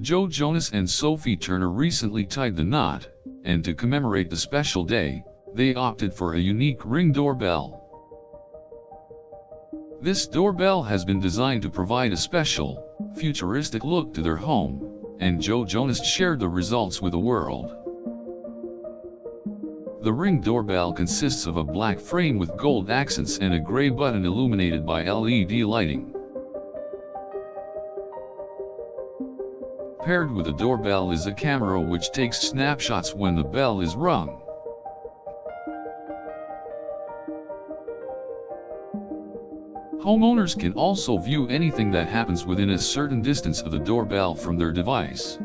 Joe Jonas and Sophie Turner recently tied the knot, and to commemorate the special day, they opted for a unique Ring doorbell. This doorbell has been designed to provide a special, futuristic look to their home, and Joe Jonas shared the results with the world. The Ring doorbell consists of a black frame with gold accents and a gray button illuminated by LED lighting. Paired with the doorbell is a camera which takes snapshots when the bell is rung. Homeowners can also view anything that happens within a certain distance of the doorbell from their device.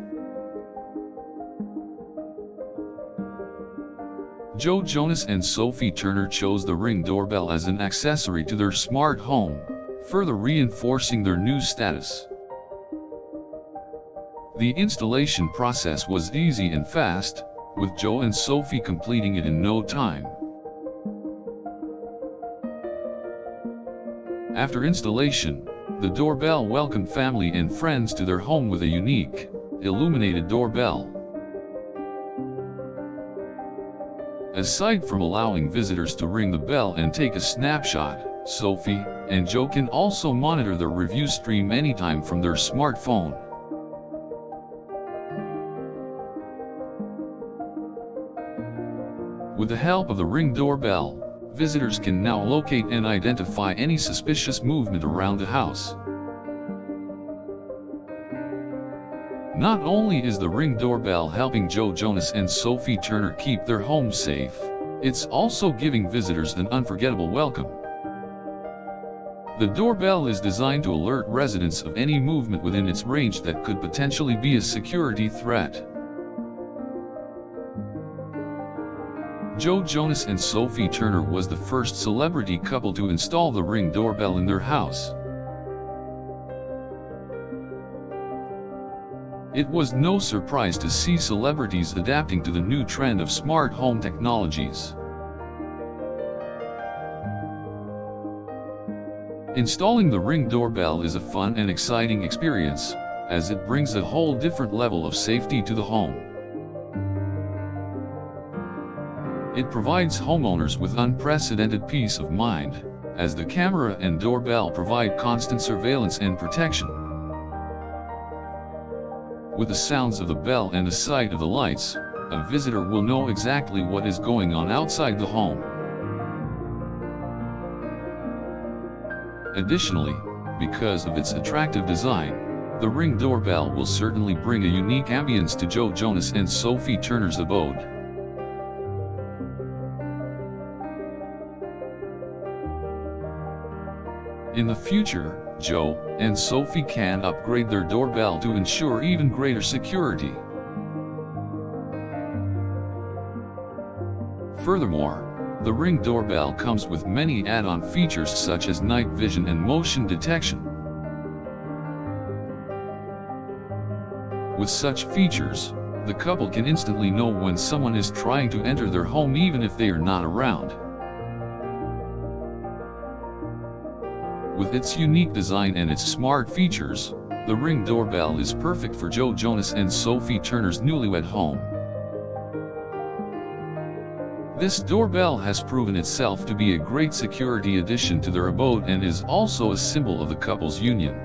Joe Jonas and Sophie Turner chose the Ring doorbell as an accessory to their smart home, further reinforcing their new status. The installation process was easy and fast, with Joe and Sophie completing it in no time. After installation, the doorbell welcomed family and friends to their home with a unique, illuminated doorbell. Aside from allowing visitors to ring the bell and take a snapshot, Sophie and Joe can also monitor their review stream anytime from their smartphone. With the help of the Ring doorbell, visitors can now locate and identify any suspicious movement around the house. Not only is the Ring doorbell helping Joe Jonas and Sophie Turner keep their home safe, it's also giving visitors an unforgettable welcome. The doorbell is designed to alert residents of any movement within its range that could potentially be a security threat. Joe Jonas and Sophie Turner was the first celebrity couple to install the Ring doorbell in their house. It was no surprise to see celebrities adapting to the new trend of smart home technologies. Installing the Ring doorbell is a fun and exciting experience, as it brings a whole different level of safety to the home. It provides homeowners with unprecedented peace of mind, as the camera and doorbell provide constant surveillance and protection. With the sounds of the bell and the sight of the lights, a visitor will know exactly what is going on outside the home. Additionally, because of its attractive design, the Ring doorbell will certainly bring a unique ambience to Joe Jonas and Sophie Turner's abode. In the future, Joe and Sophie can upgrade their doorbell to ensure even greater security. Furthermore, the Ring doorbell comes with many add-on features such as night vision and motion detection. With such features, the couple can instantly know when someone is trying to enter their home even if they are not around. With its unique design and its smart features, the Ring doorbell is perfect for Joe Jonas and Sophie Turner's newlywed home. This doorbell has proven itself to be a great security addition to their abode and is also a symbol of the couple's union.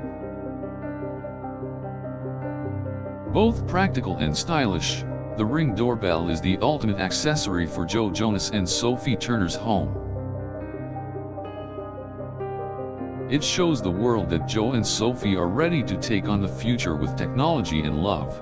Both practical and stylish, the Ring doorbell is the ultimate accessory for Joe Jonas and Sophie Turner's home. It shows the world that Joe and Sophie are ready to take on the future with technology and love.